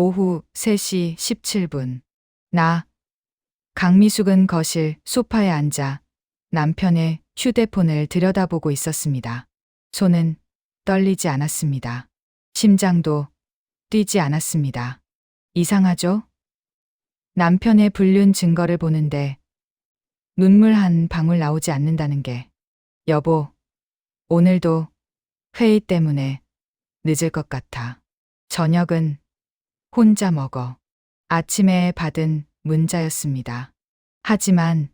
오후 3시 17분. 나, 강미숙은 거실 소파에 앉아 남편의 휴대폰을 들여다보고 있었습니다. 손은 떨리지 않았습니다. 심장도 뛰지 않았습니다. 이상하죠? 남편의 불륜 증거를 보는데 눈물 한 방울 나오지 않는다는 게. 여보, 오늘도 회의 때문에 늦을 것 같아. 저녁은 혼자 먹어. 아침에 받은 문자였습니다. 하지만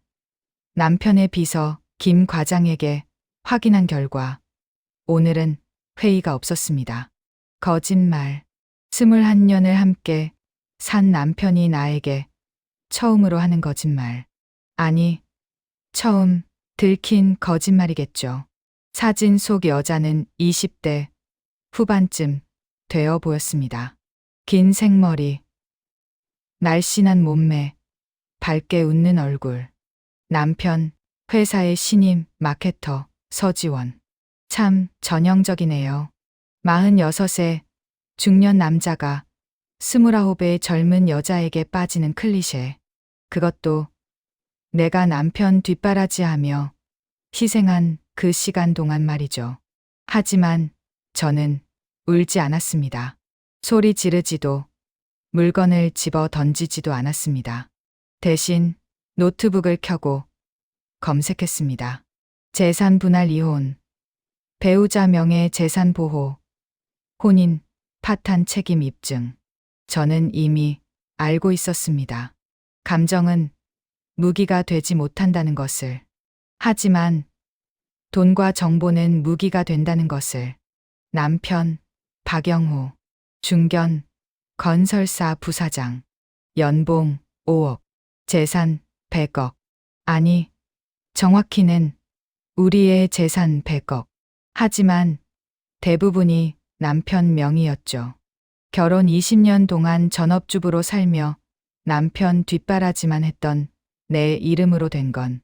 남편의 비서 김 과장에게 확인한 결과 오늘은 회의가 없었습니다. 거짓말. 21년을 함께 산 남편이 나에게 처음으로 하는 거짓말. 아니, 처음 들킨 거짓말이겠죠. 사진 속 여자는 20대 후반쯤 되어 보였습니다. 긴 생머리, 날씬한 몸매, 밝게 웃는 얼굴. 남편, 회사의 신임 마케터 서지원. 참 전형적이네요. 46세 중년 남자가 29의 젊은 여자에게 빠지는 클리셰. 그것도 내가 남편 뒷바라지하며 희생한 그 시간 동안 말이죠. 하지만 저는 울지 않았습니다. 소리 지르지도 물건을 집어 던지지도 않았습니다. 대신 노트북을 켜고 검색했습니다. 재산 분할 이혼, 배우자 명의 재산 보호, 혼인 파탄 책임 입증. 저는 이미 알고 있었습니다. 감정은 무기가 되지 못한다는 것을. 하지만 돈과 정보는 무기가 된다는 것을. 남편 박영호, 중견 건설사 부사장, 연봉 5억, 재산 100억. 아니, 정확히는 우리의 재산 100억. 하지만 대부분이 남편 명의였죠. 결혼 20년 동안 전업주부로 살며 남편 뒷바라지만 했던 내 이름으로 된 건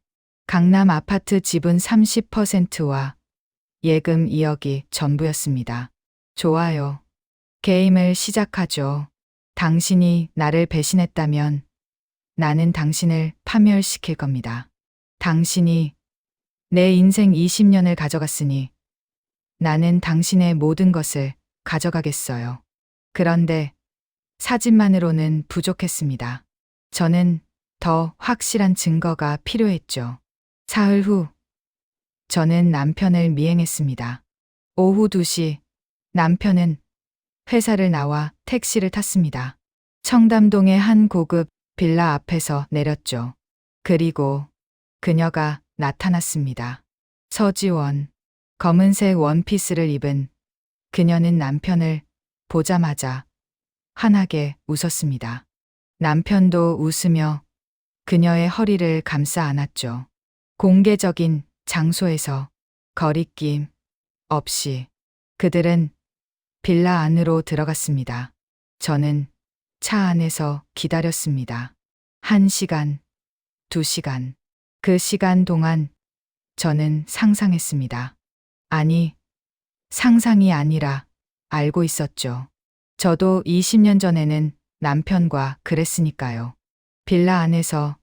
강남 아파트 지분 30%와 예금 2억이 전부였습니다. 좋아요. 게임을 시작하죠. 당신이 나를 배신했다면 나는 당신을 파멸시킬 겁니다. 당신이 내 인생 20년을 가져갔으니 나는 당신의 모든 것을 가져가겠어요. 그런데 사진만으로는 부족했습니다. 저는 더 확실한 증거가 필요했죠. 사흘 후, 저는 남편을 미행했습니다. 오후 2시, 남편은 회사를 나와 택시를 탔습니다. 청담동의 한 고급 빌라 앞에서 내렸죠. 그리고 그녀가 나타났습니다. 서지원, 검은색 원피스를 입은 그녀는 남편을 보자마자 환하게 웃었습니다. 남편도 웃으며 그녀의 허리를 감싸 안았죠. 공개적인 장소에서 거리낌 없이 그들은 빌라 안으로 들어갔습니다. 저는 차 안에서 기다렸습니다. 1시간, 2시간. 그 시간 동안 저는 상상했습니다. 아니, 상상이 아니라 알고 있었죠. 저도 20년 전에는 남편과 그랬으니까요. 빌라 안에서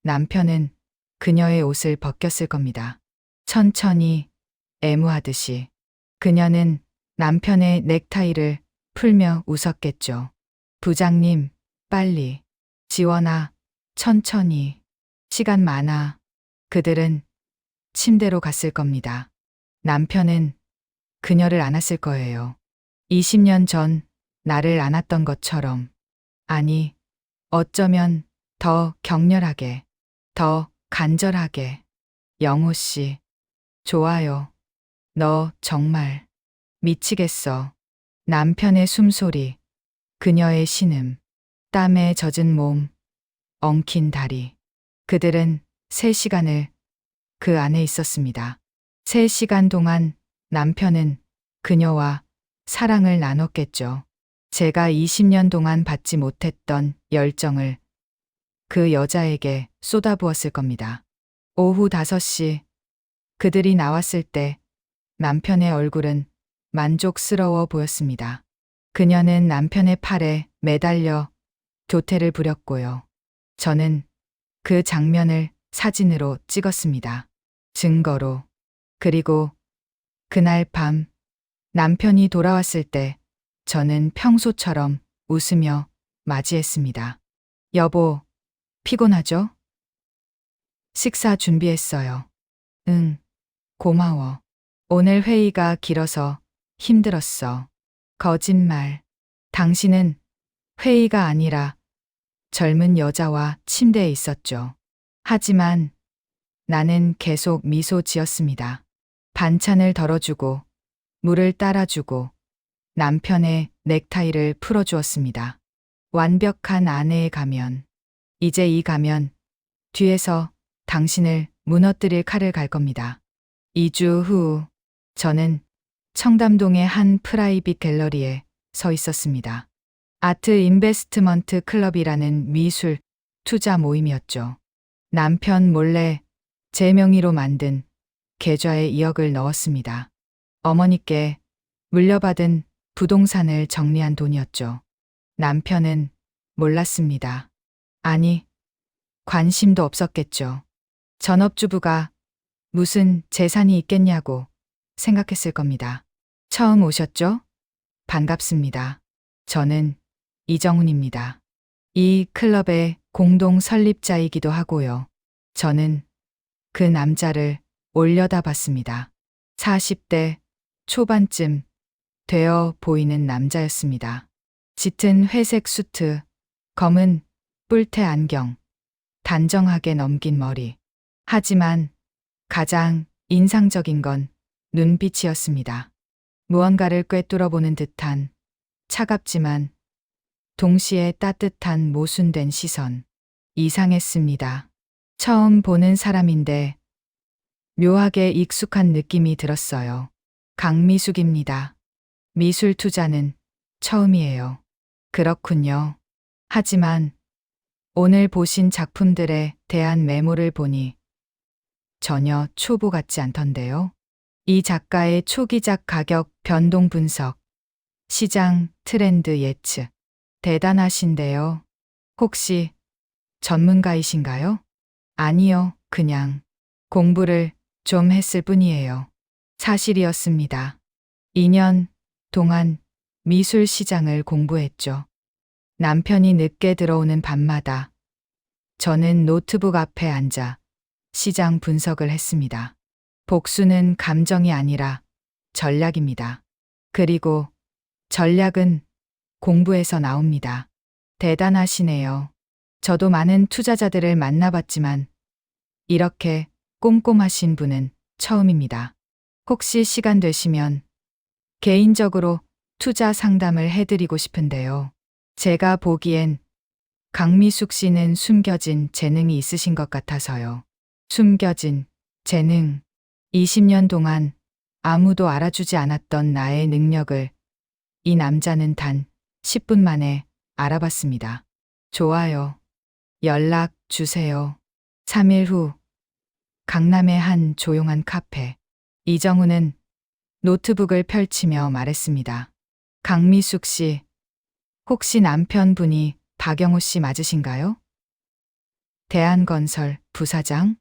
남편은 그녀의 옷을 벗겼을 겁니다. 천천히 애무하듯이. 그녀는 남편의 넥타이를 풀며 웃었겠죠. 부장님, 빨리. 지원아, 천천히. 시간 많아. 그들은 침대로 갔을 겁니다. 남편은 그녀를 안았을 거예요. 20년 전 나를 안았던 것처럼. 아니, 어쩌면 더 격렬하게, 더 간절하게. 영호 씨, 좋아요. 너 정말 미치겠어. 남편의 숨소리, 그녀의 신음, 땀에 젖은 몸, 엉킨 다리. 그들은 3시간을 그 안에 있었습니다. 3시간 동안 남편은 그녀와 사랑을 나눴겠죠. 제가 20년 동안 받지 못했던 열정을 그 여자에게 쏟아부었을 겁니다. 오후 5시 그들이 나왔을 때 남편의 얼굴은 만족스러워 보였습니다. 그녀는 남편의 팔에 매달려 교태를 부렸고요. 저는 그 장면을 사진으로 찍었습니다. 증거로. 그리고 그날 밤 남편이 돌아왔을 때 저는 평소처럼 웃으며 맞이했습니다. 여보, 피곤하죠? 식사 준비했어요. 응, 고마워. 오늘 회의가 길어서 힘들었어. 거짓말. 당신은 회의가 아니라 젊은 여자와 침대에 있었죠. 하지만 나는 계속 미소 지었습니다. 반찬을 덜어주고 물을 따라주고 남편의 넥타이를 풀어주었습니다. 완벽한 아내의 가면. 이제 이 가면 뒤에서 당신을 무너뜨릴 칼을 갈 겁니다. 2주 후 저는 청담동의 한 프라이빗 갤러리에 서 있었습니다. 아트 인베스트먼트 클럽이라는 미술 투자 모임이었죠. 남편 몰래 제 명의로 만든 계좌에 2억을 넣었습니다. 어머니께 물려받은 부동산을 정리한 돈이었죠. 남편은 몰랐습니다. 아니, 관심도 없었겠죠. 전업주부가 무슨 재산이 있겠냐고 생각했을 겁니다. 처음 오셨죠? 반갑습니다. 저는 이정훈입니다. 이 클럽의 공동 설립자이기도 하고요. 저는 그 남자를 올려다봤습니다. 40대 초반쯤 되어 보이는 남자였습니다. 짙은 회색 수트, 검은 뿔테 안경, 단정하게 넘긴 머리. 하지만 가장 인상적인 건 눈빛이었습니다. 무언가를 꿰뚫어보는 듯한 차갑지만 동시에 따뜻한 모순된 시선. 이상했습니다. 처음 보는 사람인데 묘하게 익숙한 느낌이 들었어요. 강미숙입니다. 미술 투자는 처음이에요. 그렇군요. 하지만 오늘 보신 작품들에 대한 메모를 보니 전혀 초보 같지 않던데요. 이 작가의 초기작 가격 변동 분석, 시장 트렌드 예측. 대단하신데요. 혹시 전문가이신가요? 아니요, 그냥 공부를 좀 했을 뿐이에요. 사실이었습니다. 2년 동안 미술 시장을 공부했죠. 남편이 늦게 들어오는 밤마다 저는 노트북 앞에 앉아 시장 분석을 했습니다. 복수는 감정이 아니라 전략입니다. 그리고 전략은 공부에서 나옵니다. 대단하시네요. 저도 많은 투자자들을 만나봤지만 이렇게 꼼꼼하신 분은 처음입니다. 혹시 시간 되시면 개인적으로 투자 상담을 해드리고 싶은데요. 제가 보기엔 강미숙 씨는 숨겨진 재능이 있으신 것 같아서요. 숨겨진 재능. 20년 동안 아무도 알아주지 않았던 나의 능력을 이 남자는 단 10분 만에 알아봤습니다. 좋아요. 연락 주세요. 3일 후 강남의 한 조용한 카페. 이정훈은 노트북을 펼치며 말했습니다. 강미숙 씨, 혹시 남편분이 박영호 씨 맞으신가요? 대한건설 부사장?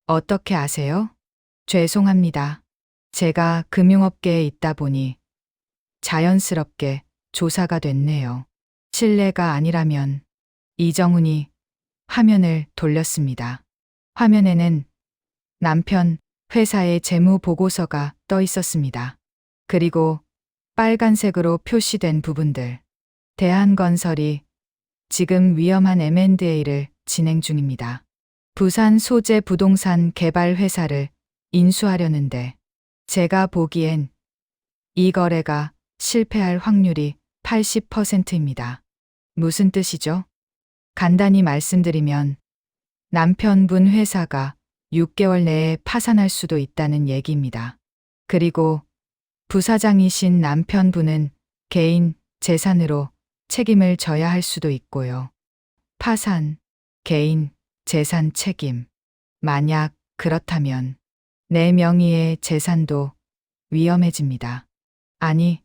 어떻게 아세요? 죄송합니다. 제가 금융업계에 있다 보니 자연스럽게 조사가 됐네요. 실례가 아니라면. 이정훈이 화면을 돌렸습니다. 화면에는 남편 회사의 재무 보고서가 떠 있었습니다. 그리고 빨간색으로 표시된 부분들. 대한건설이 지금 위험한 M&A를 진행 중입니다. 부산 소재 부동산 개발 회사를 인수하려는데 제가 보기엔 이 거래가 실패할 확률이 80%입니다. 무슨 뜻이죠? 간단히 말씀드리면 남편분 회사가 6개월 내에 파산할 수도 있다는 얘기입니다. 그리고 부사장이신 남편분은 개인 재산으로 책임을 져야 할 수도 있고요. 파산, 개인 재산 책임. 만약 그렇다면 내 명의의 재산도 위험해집니다. 아니,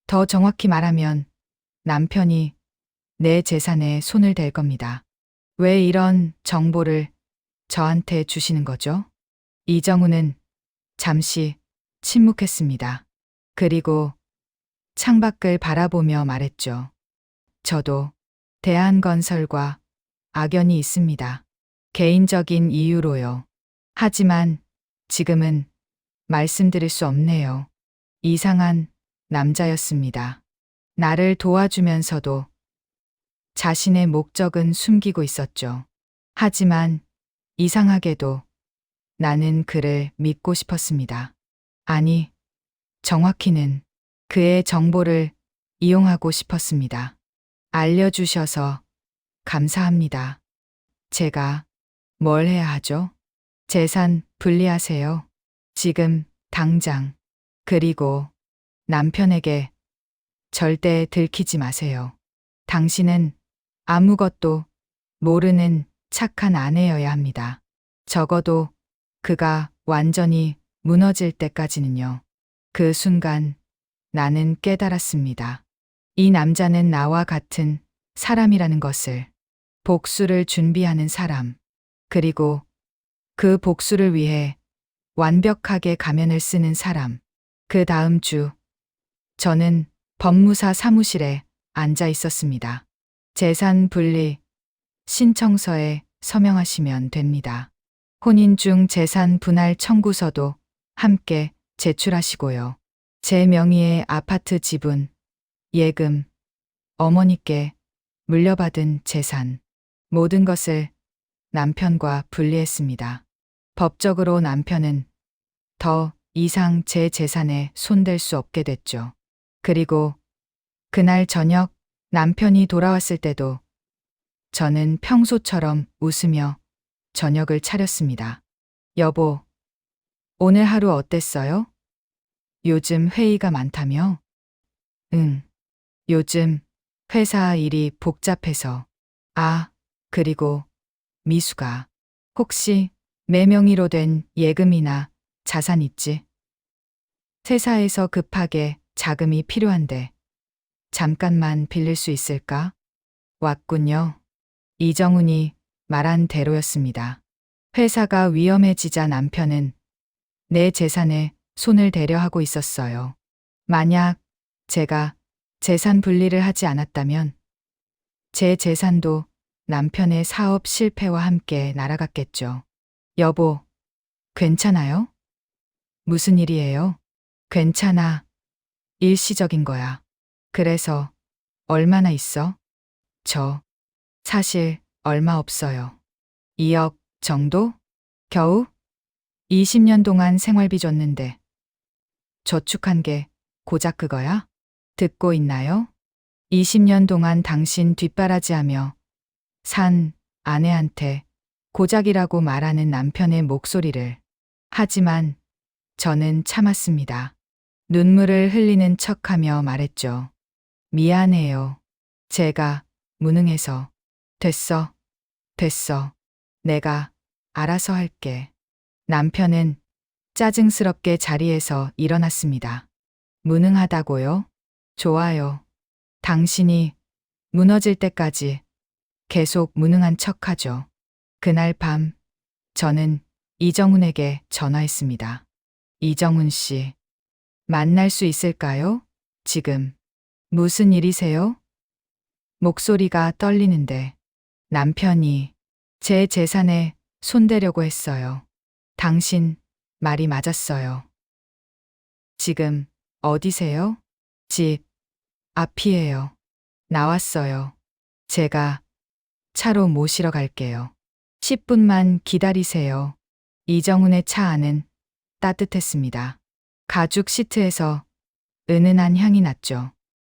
더 정확히 말하면 남편이 내 재산에 손을 댈 겁니다. 왜 이런 정보를 저한테 주시는 거죠? 이정우는 잠시 침묵했습니다. 그리고 창밖을 바라보며 말했죠. 저도 대한건설과 악연이 있습니다. 개인적인 이유로요. 하지만 지금은 말씀드릴 수 없네요. 이상한 남자였습니다. 나를 도와주면서도 자신의 목적은 숨기고 있었죠. 하지만 이상하게도 나는 그를 믿고 싶었습니다. 아니, 정확히는 그의 정보를 이용하고 싶었습니다. 알려주셔서 감사합니다. 제가 뭘 해야 하죠? 재산 분리하세요. 지금, 당장. 그리고 남편에게 절대 들키지 마세요. 당신은 아무것도 모르는 착한 아내여야 합니다. 적어도 그가 완전히 무너질 때까지는요. 그 순간 나는 깨달았습니다. 이 남자는 나와 같은 사람이라는 것을, 복수를 준비하는 사람, 그리고 그 복수를 위해 완벽하게 가면을 쓰는 사람. 그 다음 주, 저는 법무사 사무실에 앉아 있었습니다. 재산 분리 신청서에 서명하시면 됩니다. 혼인 중 재산 분할 청구서도 함께 제출하시고요. 제 명의의 아파트 지분, 예금, 어머니께 물려받은 재산, 모든 것을 남편과 분리했습니다. 법적으로 남편은 더 이상 제 재산에 손댈 수 없게 됐죠. 그리고 그날 저녁 남편이 돌아왔을 때도 저는 평소처럼 웃으며 저녁을 차렸습니다. 여보, 오늘 하루 어땠어요? 요즘 회의가 많다며? 응. 요즘 회사 일이 복잡해서. 아, 그리고 미수가 혹시 내 명의로 된 예금이나 자산 있지? 회사에서 급하게 자금이 필요한데 잠깐만 빌릴 수 있을까? 왔군요. 이정훈이 말한 대로였습니다. 회사가 위험해지자 남편은 내 재산에 손을 대려 하고 있었어요. 만약 제가 재산 분리를 하지 않았다면 제 재산도 남편의 사업 실패와 함께 날아갔겠죠. 여보, 괜찮아요? 무슨 일이에요? 괜찮아. 일시적인 거야. 그래서 얼마나 있어? 저 사실 얼마 없어요. 2억 정도? 겨우? 20년 동안 생활비 줬는데 저축한 게 고작 그거야? 듣고 있나요? 20년 동안 당신 뒷바라지하며 산 아내한테 고작이라고 말하는 남편의 목소리를. 하지만 저는 참았습니다. 눈물을 흘리는 척하며 말했죠. 미안해요. 제가 무능해서. 됐어. 됐어. 내가 알아서 할게. 남편은 짜증스럽게 자리에서 일어났습니다. 무능하다고요? 좋아요. 당신이 무너질 때까지 계속 무능한 척하죠. 그날 밤 저는 이정훈에게 전화했습니다. 이정훈 씨, 만날 수 있을까요? 지금. 무슨 일이세요? 목소리가 떨리는데 남편이 제 재산에 손대려고 했어요. 당신 말이 맞았어요. 지금 어디세요? 집 앞이에요. 나왔어요. 제가 차로 모시러 갈게요. 10분만 기다리세요. 이정훈의 차 안은 따뜻했습니다. 가죽 시트에서 은은한 향이 났죠.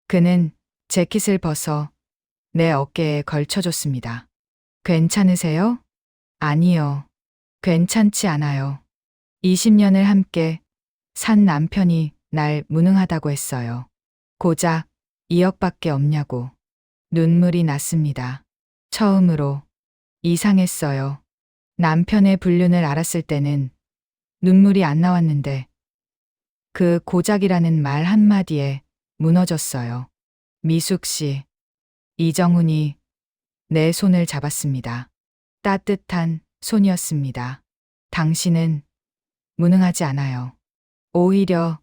그는 재킷을 벗어 내 어깨에 걸쳐줬습니다. 괜찮으세요? 아니요. 괜찮지 않아요. 20년을 함께 산 남편이 날 무능하다고 했어요. 고작 2억밖에 없냐고. 눈물이 났습니다. 처음으로 이상했어요. 남편의 불륜을 알았을 때는 눈물이 안 나왔는데 그 고작이라는 말 한마디에 무너졌어요. 미숙 씨, 이정훈이 내 손을 잡았습니다. 따뜻한 손이었습니다. 당신은 무능하지 않아요. 오히려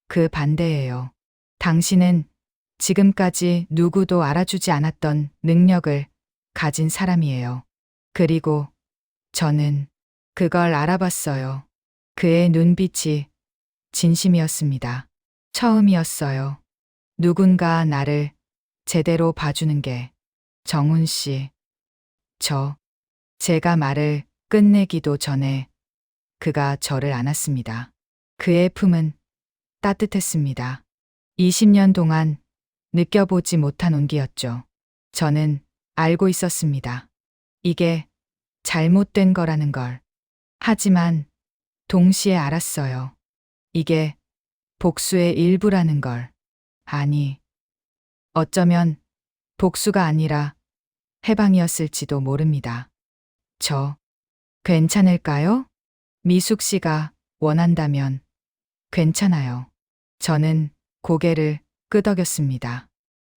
그 반대예요. 당신은 지금까지 누구도 알아주지 않았던 능력을 가진 사람이에요. 그리고 저는 그걸 알아봤어요. 그의 눈빛이 진심이었습니다. 처음이었어요. 누군가 나를 제대로 봐주는 게. 정훈 씨, 제가 말을 끝내기도 전에 그가 저를 안았습니다. 그의 품은 따뜻했습니다. 20년 동안 느껴보지 못한 온기였죠. 저는 알고 있었습니다. 이게 잘못된 거라는 걸. 하지만 동시에 알았어요. 이게 복수의 일부라는 걸. 아니, 어쩌면 복수가 아니라 해방이었을지도 모릅니다. 괜찮을까요? 미숙 씨가 원한다면 괜찮아요. 저는 고개를 끄덕였습니다.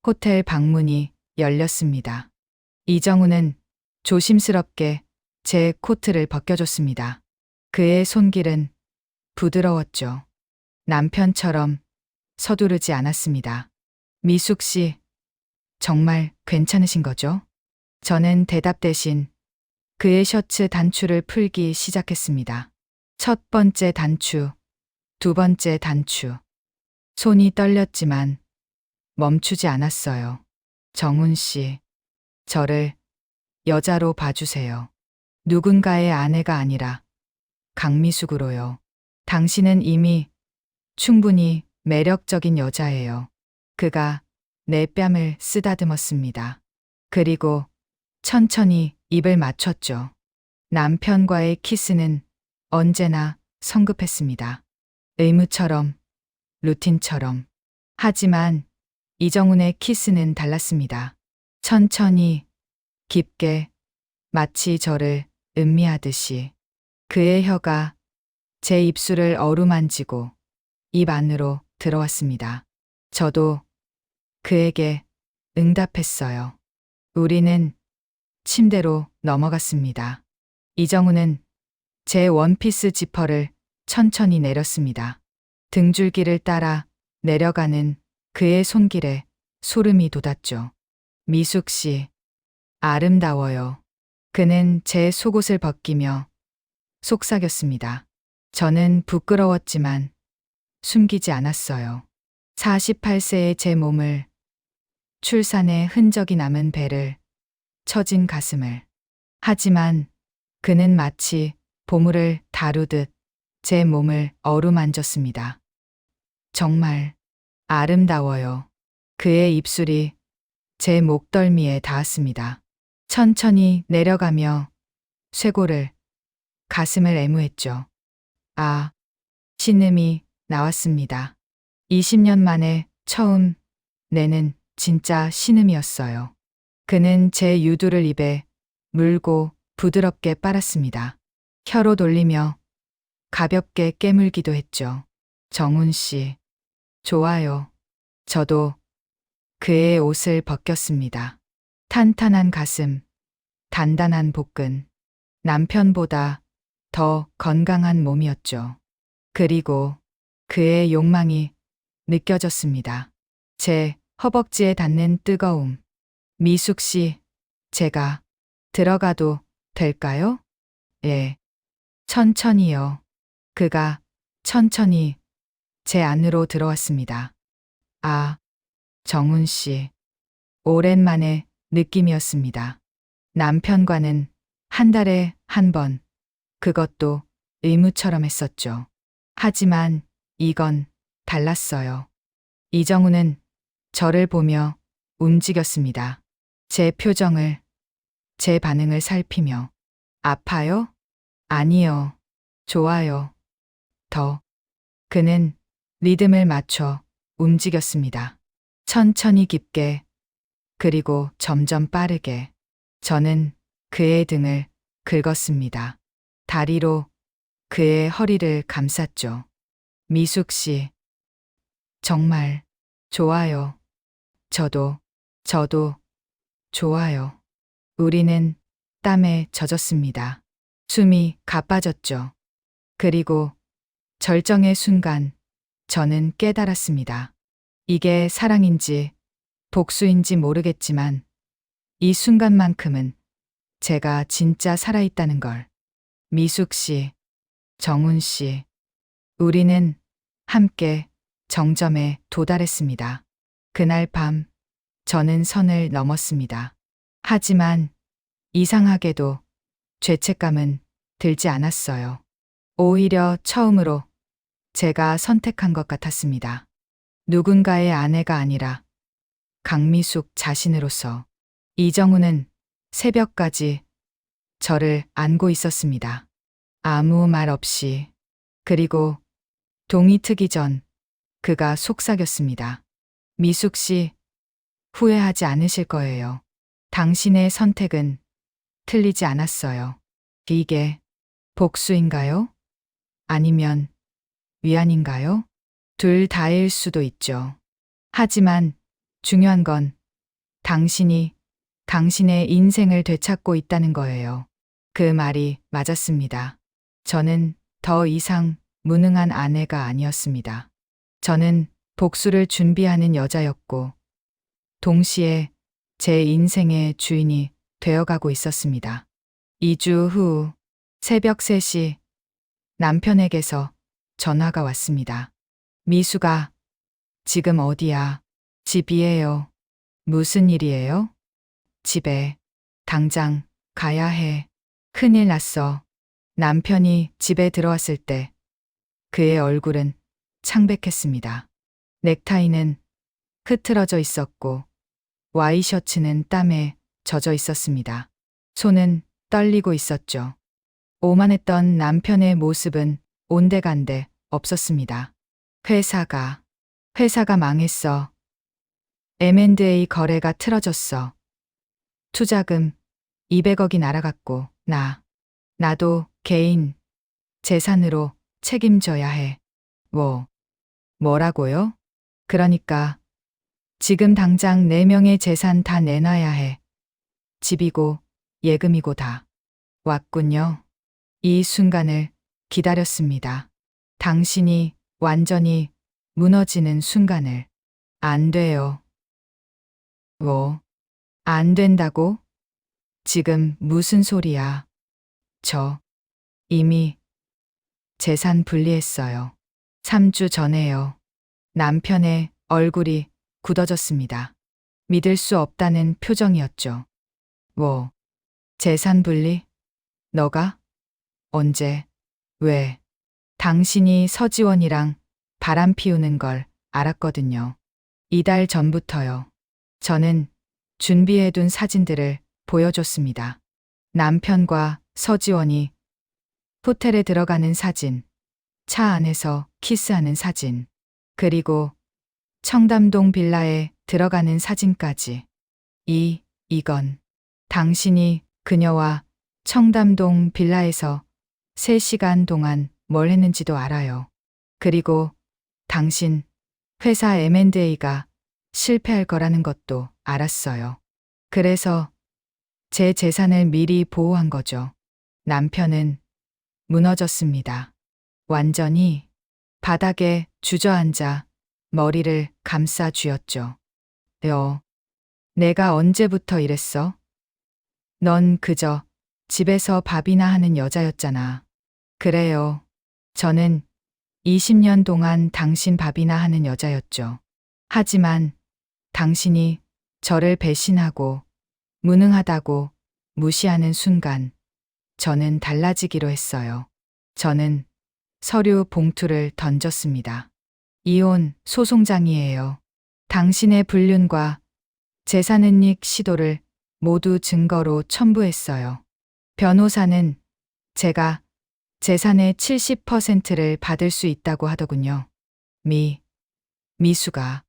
호텔 방문이 열렸습니다. 이정훈은 조심스럽게 제 코트를 벗겨줬습니다. 그의 손길은 부드러웠죠. 남편처럼 서두르지 않았습니다. 미숙 씨, 정말 괜찮으신 거죠? 저는 대답 대신 그의 셔츠 단추를 풀기 시작했습니다. 첫 번째 단추, 두 번째 단추. 손이 떨렸지만 멈추지 않았어요. 정훈 씨, 저를 여자로 봐주세요. 누군가의 아내가 아니라 강미숙으로요. 당신은 이미 충분히 매력적인 여자예요. 그가 내 뺨을 쓰다듬었습니다. 그리고 천천히 입을 맞췄죠. 남편과의 키스는 언제나 성급했습니다. 의무처럼, 루틴처럼. 하지만 이정훈의 키스는 달랐습니다. 천천히, 깊게, 마치 저를 음미하듯이. 그의 혀가 제 입술을 어루만지고 입 안으로 들어왔습니다. 저도 그에게 응답했어요. 우리는 침대로 넘어갔습니다. 이정훈은 제 원피스 지퍼를 천천히 내렸습니다. 등줄기를 따라 내려가는 그의 손길에 소름이 돋았죠. 미숙 씨, 아름다워요. 그는 제 속옷을 벗기며 속삭였습니다. 저는 부끄러웠지만 숨기지 않았어요. 48세의 제 몸을, 출산의 흔적이 남은 배를, 처진 가슴을. 하지만 그는 마치 보물을 다루듯 제 몸을 어루만졌습니다. 정말 아름다워요. 그의 입술이 제 목덜미에 닿았습니다. 천천히 내려가며 쇄골을, 가슴을 애무했죠. 아, 신음이 나왔습니다. 20년 만에 처음 내는 진짜 신음이었어요. 그는 제 유두를 입에 물고 부드럽게 빨았습니다. 혀로 돌리며 가볍게 깨물기도 했죠. 정훈 씨, 좋아요. 저도 그의 옷을 벗겼습니다. 탄탄한 가슴, 단단한 복근, 남편보다 더 건강한 몸이었죠. 그리고 그의 욕망이 느껴졌습니다. 제 허벅지에 닿는 뜨거움. 미숙 씨, 제가 들어가도 될까요? 예. 천천히요. 그가 천천히 제 안으로 들어왔습니다. 아, 정훈 씨. 오랜만에 느낌이었습니다. 남편과는 한 달에 한 번, 그것도 의무처럼 했었죠. 하지만 이건 달랐어요. 이정훈은 저를 보며 움직였습니다. 제 표정을, 제 반응을 살피며. 아파요? 아니요. 좋아요. 더. 그는 리듬을 맞춰 움직였습니다. 천천히 깊게, 그리고 점점 빠르게. 저는 그의 등을 긁었습니다. 다리로 그의 허리를 감쌌죠. 미숙 씨, 정말 좋아요. 저도 좋아요. 우리는 땀에 젖었습니다. 숨이 가빠졌죠. 그리고 절정의 순간 저는 깨달았습니다. 이게 사랑인지 복수인지 모르겠지만 이 순간만큼은 제가 진짜 살아있다는 걸. 미숙 씨, 정훈 씨, 우리는 함께 정점에 도달했습니다. 그날 밤 저는 선을 넘었습니다. 하지만 이상하게도 죄책감은 들지 않았어요. 오히려 처음으로 제가 선택한 것 같았습니다. 누군가의 아내가 아니라 강미숙 자신으로서. 이정훈은 새벽까지 저를 안고 있었습니다. 아무 말 없이. 그리고 동이 트기 전 그가 속삭였습니다. 미숙 씨, 후회하지 않으실 거예요. 당신의 선택은 틀리지 않았어요. 이게 복수인가요? 아니면 위안인가요? 둘 다일 수도 있죠. 하지만 중요한 건 당신이 당신의 인생을 되찾고 있다는 거예요. 그 말이 맞았습니다. 저는 더 이상 무능한 아내가 아니었습니다. 저는 복수를 준비하는 여자였고, 동시에 제 인생의 주인이 되어가고 있었습니다. 2주 후 새벽 3시 남편에게서 전화가 왔습니다. 미수가, 지금 어디야? 집이에요. 무슨 일이에요? 집에 당장 가야 해. 큰일 났어. 남편이 집에 들어왔을 때 그의 얼굴은 창백했습니다. 넥타이는 흐트러져 있었고 와이셔츠는 땀에 젖어 있었습니다. 손은 떨리고 있었죠. 오만했던 남편의 모습은 온데간데 없었습니다. 회사가 망했어. M&A 거래가 틀어졌어. 투자금 200억이 날아갔고 나도 개인 재산으로 책임져야 해. 뭐라고요? 그러니까 지금 당장 4명의 재산 다 내놔야 해. 집이고 예금이고 다. 왔군요. 이 순간을 기다렸습니다. 당신이 완전히 무너지는 순간을. 안 돼요. 안 된다고? 지금 무슨 소리야? 저 이미 재산 분리했어요. 3주 전에요. 남편의 얼굴이 굳어졌습니다. 믿을 수 없다는 표정이었죠. 재산 분리? 너가? 언제? 왜? 당신이 서지원이랑 바람 피우는 걸 알았거든요. 2달 전부터요. 저는 준비해둔 사진들을 보여줬습니다. 남편과 서지원이 호텔에 들어가는 사진, 차 안에서 키스하는 사진, 그리고 청담동 빌라에 들어가는 사진까지. 이건 당신이 그녀와 청담동 빌라에서 3시간 동안 뭘 했는지도 알아요. 그리고 당신 회사 M&A가 실패할 거라는 것도 알았어요. 그래서 제 재산을 미리 보호한 거죠. 남편은 무너졌습니다. 완전히 바닥에 주저앉아 머리를 감싸 쥐었죠. 내가 언제부터 이랬어? 넌 그저 집에서 밥이나 하는 여자였잖아. 그래요. 저는 20년 동안 당신 밥이나 하는 여자였죠. 하지만 당신이 저를 배신하고 무능하다고 무시하는 순간 저는 달라지기로 했어요. 저는 서류 봉투를 던졌습니다. 이혼 소송장이에요. 당신의 불륜과 재산은닉 시도를 모두 증거로 첨부했어요. 변호사는 제가 재산의 70%를 받을 수 있다고 하더군요. 미수가,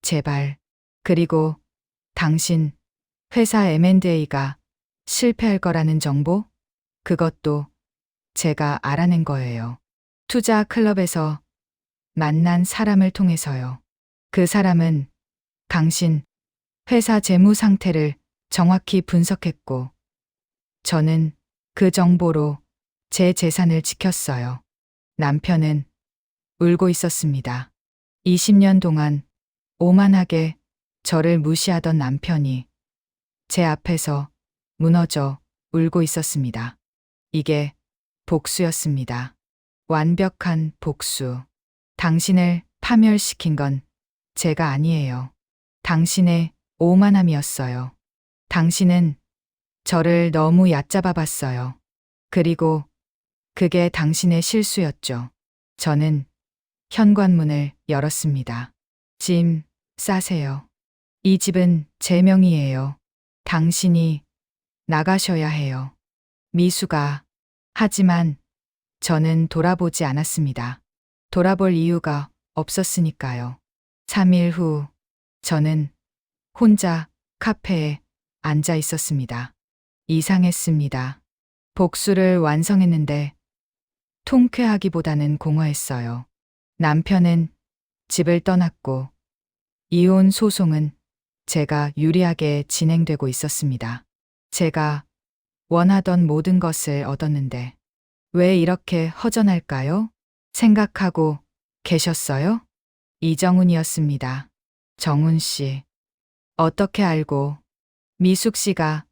제발. 그리고 당신 회사 M&A가 실패할 거라는 정보? 그것도 제가 알아낸 거예요. 투자 클럽에서 만난 사람을 통해서요. 그 사람은 당신 회사 재무 상태를 정확히 분석했고, 저는 그 정보로 제 재산을 지켰어요. 남편은 울고 있었습니다. 20년 동안 오만하게 저를 무시하던 남편이 제 앞에서 무너져 울고 있었습니다. 이게 복수였습니다. 완벽한 복수. 당신을 파멸시킨 건 제가 아니에요. 당신의 오만함이었어요. 당신은 저를 너무 얕잡아 봤어요. 그리고 그게 당신의 실수였죠. 저는 현관문을 열었습니다. 짐 싸세요. 이 집은 제 명의예요. 당신이 나가셔야 해요. 미수가. 하지만 저는 돌아보지 않았습니다. 돌아볼 이유가 없었으니까요. 3일 후 저는 혼자 카페에 앉아 있었습니다. 이상했습니다. 복수를 완성했는데 통쾌하기보다는 공허했어요. 남편은 집을 떠났고 이혼 소송은 제가 유리하게 진행되고 있었습니다. 제가 원하던 모든 것을 얻었는데 왜 이렇게 허전할까요? 생각하고 계셨어요? 이정훈이었습니다. 정훈 씨. 어떻게 알고? 미숙 씨가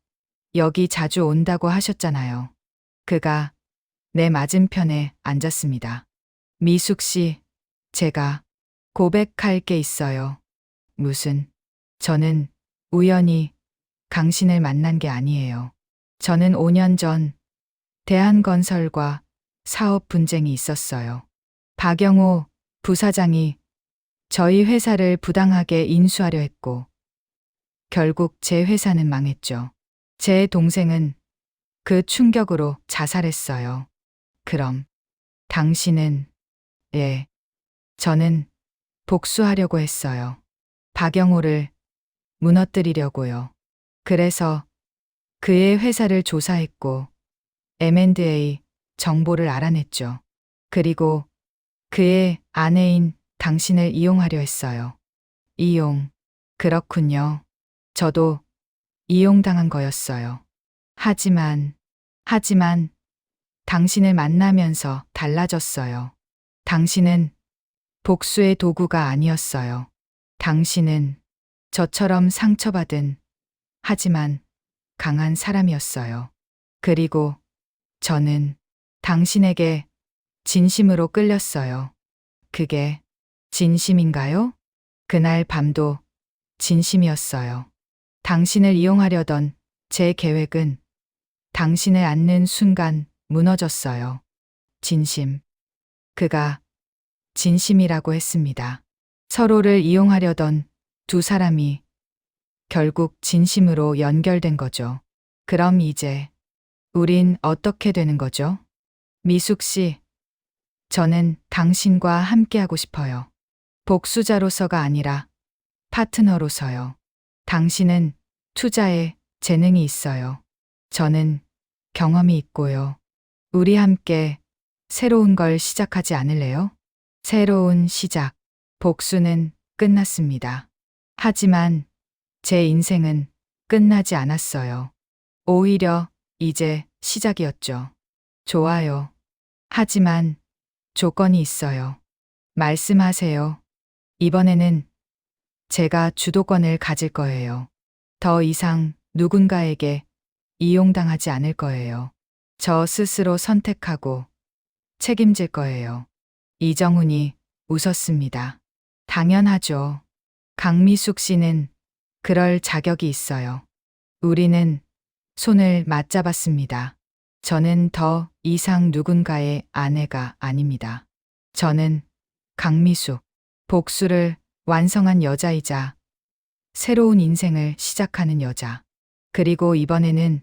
여기 자주 온다고 하셨잖아요. 그가 내 맞은편에 앉았습니다. 미숙 씨, 제가 고백할 게 있어요. 무슨? 저는 우연히 당신을 만난 게 아니에요. 저는 5년 전 대한건설과 사업 분쟁이 있었어요. 박영호 부사장이 저희 회사를 부당하게 인수하려 했고, 결국 제 회사는 망했죠. 제 동생은 그 충격으로 자살했어요. 그럼 당신은? 예. 저는 복수하려고 했어요. 박영호를 무너뜨리려고요. 그래서 그의 회사를 조사했고 M&A 정보를 알아냈죠. 그리고 그의 아내인 당신을 이용하려 했어요. 이용. 그렇군요. 저도 이용당한 거였어요. 하지만 당신을 만나면서 달라졌어요. 당신은 복수의 도구가 아니었어요. 당신은 저처럼 상처받은 하지만 강한 사람이었어요. 그리고 저는 당신에게 진심으로 끌렸어요. 그게 진심인가요? 그날 밤도 진심이었어요. 당신을 이용하려던 제 계획은 당신을 안는 순간 무너졌어요. 진심. 그가 진심이라고 했습니다. 서로를 이용하려던 두 사람이 결국 진심으로 연결된 거죠. 그럼 이제 우린 어떻게 되는 거죠? 미숙 씨, 저는 당신과 함께하고 싶어요. 복수자로서가 아니라 파트너로서요. 당신은 투자에 재능이 있어요. 저는 경험이 있고요. 우리 함께 새로운 걸 시작하지 않을래요? 새로운 시작. 복수는 끝났습니다. 하지만 제 인생은 끝나지 않았어요. 오히려 이제 시작이었죠. 좋아요. 하지만 조건이 있어요. 말씀하세요. 이번에는 제가 주도권을 가질 거예요. 더 이상 누군가에게 이용당하지 않을 거예요. 저 스스로 선택하고 책임질 거예요. 이정훈이 웃었습니다. 당연하죠. 강미숙 씨는 그럴 자격이 있어요. 우리는 손을 맞잡았습니다. 저는 더 이상 누군가의 아내가 아닙니다. 저는 강미숙, 복수를 완성한 여자이자 새로운 인생을 시작하는 여자. 그리고 이번에는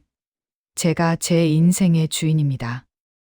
제가 제 인생의 주인입니다.